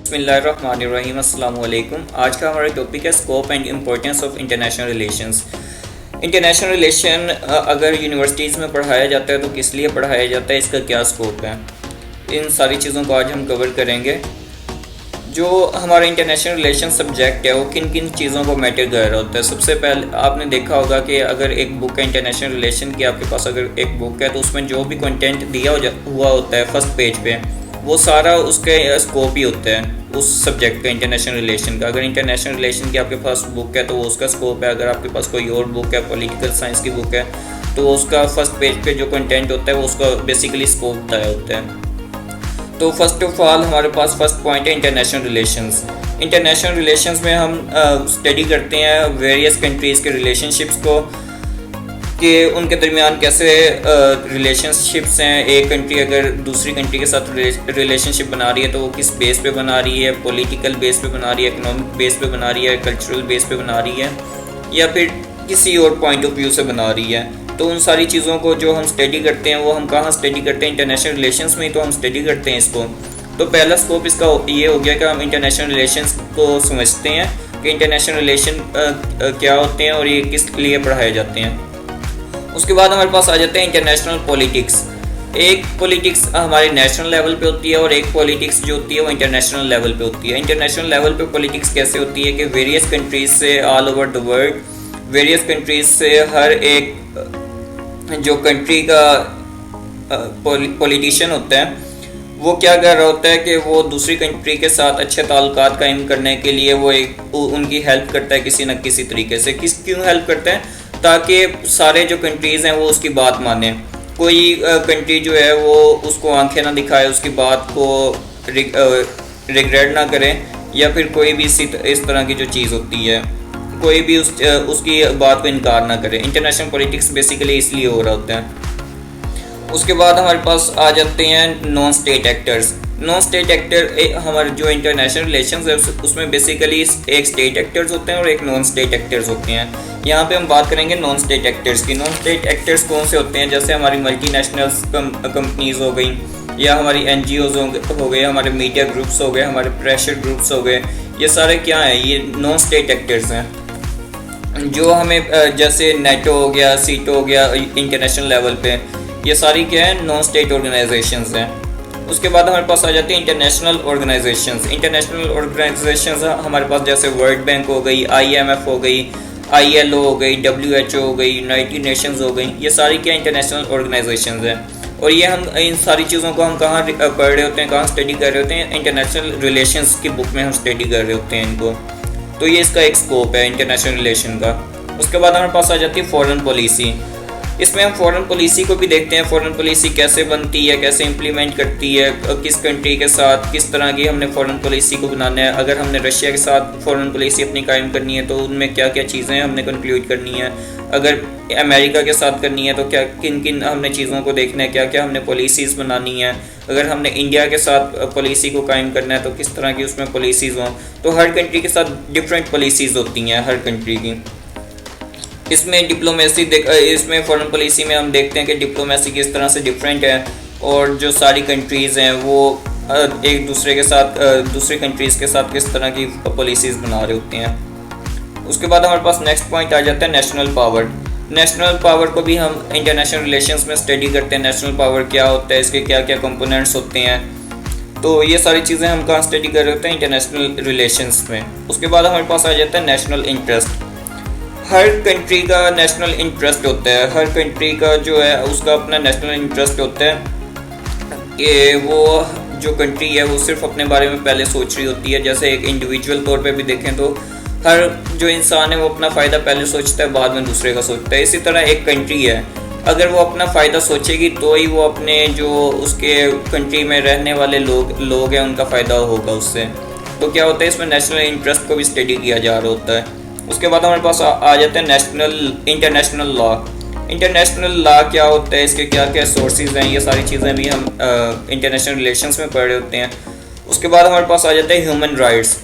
बिस्मिल्लाहिर्रहमानिर्रहीम। अस्सलाम वालेकुम। आज का हमारा टॉपिक है scope and importance of international relations. International relation अगर यूनिवर्सिटीज़ में पढ़ाया जाता है तो किस लिए पढ़ाया जाता है, इसका क्या स्कोप है, इन सारी चीज़ों को आज हम कवर करेंगे। जो हमारा इंटरनेशनल रिलेशन सब्जेक्ट है वो किन किन चीज़ों को मैटर कर रहा होता है। सबसे पहले आपने देखा होगा कि अगर एक बुक है इंटरनेशनल रिलेशन की, आपके पास अगर एक बुक है तो उसमें जो भी कंटेंट दिया हुआ होता है फर्स्ट पेज पे, वो सारा उसके स्कोप ही होता है उस सब्जेक्ट का, इंटरनेशनल रिलेशन का। अगर इंटरनेशनल रिलेशन की आपके पास बुक है तो वो उसका स्कोप है। अगर आपके पास कोई और बुक है, पॉलिटिकल साइंस की बुक है, तो उसका फर्स्ट पेज पे जो कंटेंट होता है वो उसका बेसिकली स्कोप बताया होता है। तो फर्स्ट ऑफ ऑल हमारे पास फर्स्ट पॉइंट है इंटरनेशनल रिलेशंस। इंटरनेशनल रिलेशंस में हम स्टडी करते हैं वेरियस कंट्रीज़ के रिलेशनशिप्स को, कि उनके दरमियान कैसे रिलेशनशिप्स हैं। एक कंट्री अगर दूसरी कंट्री के साथ रिलेशनशिप बना रही है तो वो किस बेस पे बना रही है, पॉलिटिकल बेस पे बना रही है, इकोनॉमिक बेस पे बना रही है, कल्चरल बेस पे बना रही है, या फिर किसी और पॉइंट ऑफ व्यू से बना रही है। तो उन सारी चीज़ों को जो हम स्टडी करते हैं वो हम कहाँ स्टडी करते हैं, इंटरनेशनल रिलेशंस में ही तो हम स्टडी करते हैं इसको। तो पहला स्कोप इसका ये हो गया कि हम इंटरनेशनल रिलेशंस को समझते हैं कि इंटरनेशनल रिलेशन क्या होते हैं और ये किस लिए पढ़ाए जाते हैं। उसके बाद हमारे पास आ जाते हैं इंटरनेशनल पॉलिटिक्स। एक पॉलिटिक्स हमारे नेशनल लेवल पे होती है और एक पॉलिटिक्स जो होती है वो इंटरनेशनल लेवल पे होती है। इंटरनेशनल लेवल पे पॉलिटिक्स कैसे होती है कि वेरियस कंट्रीज़ से all over the world, various countries से हर एक जो कंट्री का पॉलिटिशियन होता है वो क्या कर रहा होता है कि वो दूसरी कंट्री के साथ अच्छे ताल्लुकात कायम करने के लिए वो उनकी हेल्प करता है किसी न किसी तरीके से। क्यों हेल्प करता है? ताकि सारे जो कंट्रीज़ हैं वो उसकी बात माने। कोई कंट्री जो है वो उसको आंखें ना दिखाए, उसकी बात को रिग्रेट ना करे, या फिर कोई भी इस तरह की जो चीज़ होती है, कोई भी उसकी बात को इनकार ना करे। इंटरनेशनल पॉलिटिक्स बेसिकली इसलिए हो रहा होता है। उसके बाद हमारे पास आ जाते हैं non state actors. Non state actor हमारे जो इंटरनेशनल रिलेशंस है उसमें बेसिकली एक स्टेट एक्टर्स होते हैं और एक नॉन स्टेट एक्टर्स होते हैं। यहाँ पे हम बात करेंगे नॉन स्टेट एक्टर्स की। नॉन स्टेट एक्टर्स कौन से होते हैं? जैसे हमारी मल्टीनेशनल कंपनीज हो गई, या हमारी NGOs हो गए, हमारे मीडिया ग्रुप्स हो गए, हमारे प्रेशर ग्रुप्स हो गए। ये सारे क्या हैं? ये नॉन स्टेट एक्टर्स हैं जो हमें जैसे नेटो हो गया, सीटो हो गया इंटरनेशनल लेवल पे, ये सारी क्या है? नॉन स्टेट ऑर्गेनाइजेशंस हैं। उसके बाद हमारे पास आ जाती है इंटरनेशनल ऑर्गेनाइजेशंस। इंटरनेशनल ऑर्गेनाइजेशंस हमारे पास जैसे वर्ल्ड बैंक हो गई, IMF हो गई, ILO हो गई, WHO हो गई, यूनाइटेड नेशंस हो गई। ये सारी क्या इंटरनेशनल ऑर्गेनाइजेशंस हैं। और ये हम इन सारी चीज़ों को हम कहाँ पढ़ रहे होते हैं, कहाँ स्टडी कर रहे होते हैं? इंटरनेशनल रिलेशंस की बुक में हम स्टडी कर रहे होते हैं इनको। तो ये इसका एक स्कोप है इंटरनेशनल रिलेशन का। उसके बाद हमारे पास आ जाती है फॉरेन पॉलिसी। इसमें हम फॉरेन पॉलिसी को भी देखते हैं, फॉरेन पॉलिसी कैसे बनती है, कैसे इंप्लीमेंट करती है, किस कंट्री के साथ किस तरह की हमने फॉरेन पॉलिसी को बनाना है। अगर हमने रशिया के साथ फॉरेन पॉलिसी अपनी कायम करनी है तो उनमें क्या क्या चीज़ें हमने कंक्लूड करनी है। अगर अमेरिका के साथ करनी है तो क्या किन किन हमने चीज़ों को देखना है, क्या क्या हमने पॉलिसीज़ बनानी है। अगर हमने इंडिया के साथ पॉलिसी को कायम करना है तो किस तरह की उसमें पॉलिसीज़ हों। तो हर कंट्री के साथ डिफरेंट पॉलिसीज़ होती हैं हर कंट्री की। इसमें डिप्लोमेसी इसमें फॉरेन पॉलिसी में हम देखते हैं कि डिप्लोमेसी किस तरह से डिफरेंट है, और जो सारी कंट्रीज़ हैं वो एक दूसरे के साथ दूसरी कंट्रीज़ के साथ किस तरह की पॉलिसीज़ बना रहे होते हैं। उसके बाद हमारे पास नेक्स्ट पॉइंट आ जाता है नेशनल पावर। नेशनल पावर को भी हम इंटरनेशनल रिलेशंस में स्टडी करते हैं। नेशनल पावर क्या होता है, इसके क्या क्या कंपोनेंट्स होते हैं। तो ये सारी चीज़ें हम कहाँ स्टडी कर रहे होते हैं? इंटरनेशनल रिलेशंस में। उसके बाद हमारे पास आ जाता है नेशनल इंटरेस्ट। हर कंट्री का नेशनल इंटरेस्ट होता है, हर कंट्री का जो है उसका अपना नेशनल इंटरेस्ट होता है कि वो जो कंट्री है वो सिर्फ अपने बारे में पहले सोच रही होती है। जैसे एक इंडिविजुअल तौर पे भी देखें तो हर जो इंसान है वो अपना फ़ायदा पहले सोचता है, बाद में दूसरे का सोचता है। इसी तरह एक कंट्री है, अगर वो अपना फ़ायदा सोचेगी तो ही वो अपने जो उसके कंट्री में रहने वाले लोग हैं उनका फ़ायदा होगा उससे। तो क्या होता है, इसमें नेशनल इंटरेस्ट को भी स्टडी किया जा रहा होता है। उसके बाद हमारे पास आ जाते हैं इंटरनेशनल लॉ। इंटरनेशनल लॉ क्या होता है, इसके क्या क्या सोर्सेज हैं, ये सारी चीज़ें भी हम इंटरनेशनल रिलेशंस में पढ़ रहे होते हैं। उसके बाद हमारे पास आ जाते हैं ह्यूमन राइट्स।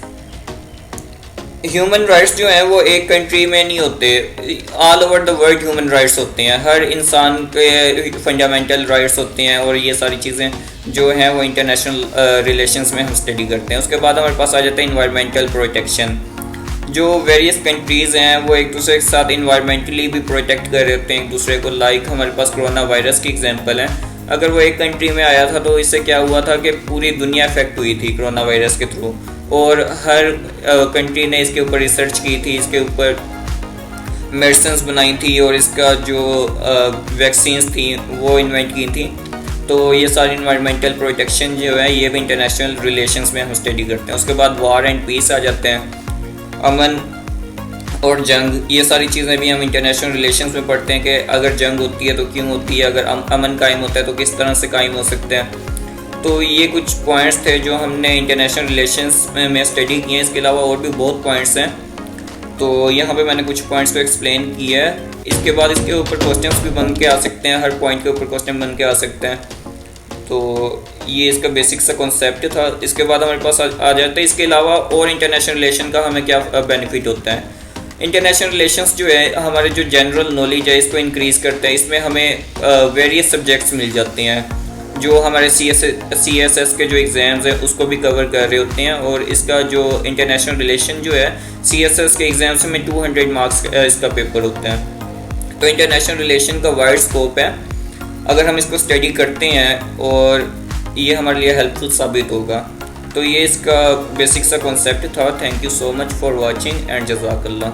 ह्यूमन राइट्स जो हैं वो एक कंट्री में नहीं होते, all over the world human rights होते हैं, हर इंसान के फंडामेंटल राइट्स होते हैं, और ये सारी चीज़ें जो हैं वो इंटरनेशनल रिलेशंस में हम स्टडी करते हैं। उसके बाद हमारे पास आ जाता है इन्वायरमेंटल प्रोटेक्शन। जो वेरियस कंट्रीज़ हैं वो एक दूसरे के साथ इन्वायरमेंटली भी प्रोटेक्ट कर रहे होते हैं एक दूसरे को। लाइक हमारे पास कोरोना वायरस की एग्जांपल है, अगर वो एक कंट्री में आया था तो इससे क्या हुआ था कि पूरी दुनिया अफेक्ट हुई थी कोरोना वायरस के थ्रू, और हर कंट्री ने इसके ऊपर रिसर्च की थी, इसके ऊपर मेडिसिन्स बनाई थी, और इसका जो वैक्सीन्स थी वो इन्वेंट की थी। तो ये सारी इन्वायरमेंटल प्रोटेक्शन जो है ये भी इंटरनेशनल रिलेशंस में हम स्टडी करते हैं। उसके बाद वार एंड पीस आ जाते हैं, अमन और जंग, ये सारी चीज़ें भी हम इंटरनेशनल रिलेशंस में पढ़ते हैं कि अगर जंग होती है तो क्यों होती है, अगर अमन कायम होता है तो किस तरह से कायम हो सकते हैं। तो ये कुछ पॉइंट्स थे जो हमने इंटरनेशनल रिलेशंस में स्टडी किए हैं। इसके अलावा और भी बहुत पॉइंट्स हैं, तो यहाँ पे मैंने कुछ पॉइंट्स को एक्सप्लेन किया है। इसके बाद इसके ऊपर क्वेश्चंस भी बन के आ सकते हैं, हर पॉइंट के ऊपर क्वेश्चन बन के आ सकते हैं। तो ये इसका बेसिक सा कॉन्सेप्ट था। इसके बाद हमारे पास आ जाता है इसके अलावा और इंटरनेशनल रिलेशन का हमें क्या बेनिफिट होता है। इंटरनेशनल रिलेशंस जो है हमारे जो जनरल नॉलेज है इसको इंक्रीज़ करते हैं। इसमें हमें वेरियस सब्जेक्ट्स मिल जाते हैं जो हमारे CSS के जो एग्ज़ाम्स हैं उसको भी कवर कर रहे होते हैं, और इसका जो इंटरनेशनल रिलेशन जो है CSS के एग्ज़ाम्स में 200 मार्क्स इसका पेपर होता है। तो इंटरनेशनल रिलेशन का वाइड स्कोप है, अगर हम इसको स्टडी करते हैं और ये हमारे लिए हेल्पफुल साबित होगा। तो ये इसका बेसिक सा कॉन्सेप्ट था। Thank you so much for watching and जज़ाकल्लाह।